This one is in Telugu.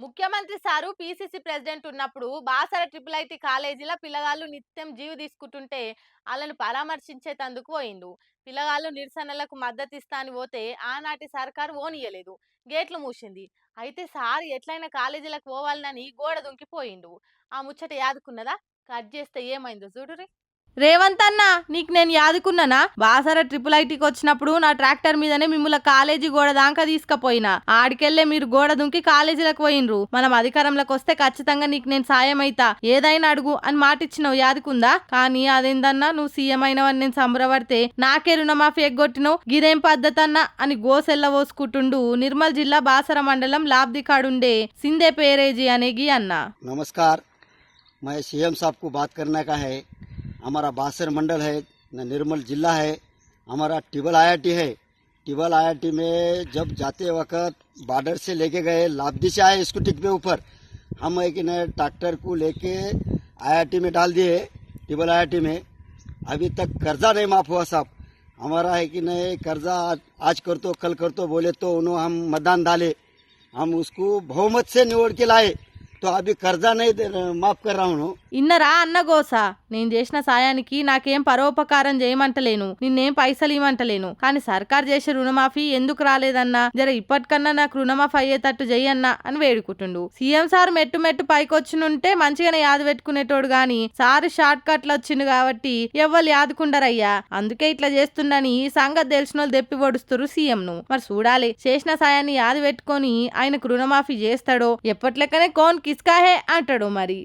ముఖ్యమంత్రి సారు పీసీసీ ప్రెసిడెంట్ ఉన్నప్పుడు బాసర ట్రిపుల్ ఐటీ కాలేజీలో పిల్లగాళ్ళు నిత్యం జీవి తీసుకుంటుంటే వాళ్ళను పరామర్శించేతందుకు పోయిండు. పిల్లగాళ్ళు నిరసనలకు మద్దతు ఇస్తా అని పోతే ఆనాటి సర్కారు ఓనియలేదు, గేట్లు మూసింది. అయితే సార్ ఎట్లయినా కాలేజీలకు పోవాలని గోడ దుంకిపోయిండు. ఆ ముచ్చట యాదుకున్నదా? కట్ చేస్తే ఏమైందో చూడురి. రేవంత్ అన్న, నీకు నేను యాదుకున్నానా? బాసర ట్రిపుల్ ఐటీకి వచ్చినప్పుడు నా ట్రాక్టర్ మీదనే మిమ్మల్ని కాలేజీ గోడ దాకా తీసుకుపోయినా. ఆడికెళ్లే మీరు గోడ దుంకి కాలేజీలకు పోయినరు. మనం అధికారంలోకి వస్తే ఖచ్చితంగా నీకు నేను సాయం అయితా, ఏదైనా అడుగు అని మాటిచ్చినావు, యాదుకుందా? కానీ అదేందన్నా, నువ్వు సీఎం అయినవని నేను సంబరపడితే నాకే రుణమాఫీ ఎగ్గొట్టినావు, గిదేం పద్ధతి అన్న అని గోసెల్ల పోసుకుంటుండు నిర్మల్ జిల్లా బాసర మండలం లాబ్దికాడుండే సిందే పేరేజీ అనేగి అన్న. नमस्कार, मैं सीएम साहब को बात करने का है। हमारा बासर मंडल है, निर्मल जिला है, हमारा टिबल आईआईटी है। टिबल आईआईटी में जब जाते वक्त बॉर्डर से लेके गए, लाबदी से आए स्कूटी पे ऊपर, हम एक नए ट्रैक्टर को लेके आईआईटी में डाल दिए। टिबल आईआईटी में अभी तक कर्जा नहीं माफ हुआ साहब। हमारा है कि नहीं कर्जा आज कर तो कल कर तो बोले तो उन्होंने हम मतदान डाले, हम उसको बहुमत से निवड़ के लाए, तो अभी कर्जा नहीं माफ कर रहा हूँ। ఇన్నరా అన్న గోస, నేను చేసిన సాయానికి నాకేం పరోపకారం చేయమంటలేను, నిన్నేం పైసలు ఇవ్వమంటలేను, కానీ సర్కార్ చేసే రుణమాఫీ ఎందుకు రాలేదన్నా, జర ఇప్పటికన్నా నాకు రుణమాఫీ అయ్యేటట్టు చెయ్యన్నా అని వేడుకుంటుండు. సీఎం సార్ మెట్టు మెట్టు పైకొచ్చినుంటే మంచిగానే యాదు పెట్టుకునేటోడు, గాని సారు షార్ట్ కట్లు వచ్చిండు కాబట్టి ఎవ్వరు యాదుకుండరయ్యా. అందుకే ఇట్లా చేస్తుండని సంగతి తెలిసిన వాళ్ళు దెప్పి పొడుస్తురు సీఎం ను. మరి చూడాలి, చేసిన సాయాన్ని యాదు పెట్టుకొని ఆయనకు రుణమాఫీ చేస్తాడో, ఎప్పట్లెక్కనే కోన్ కిస్కాహే అంటాడో మరి.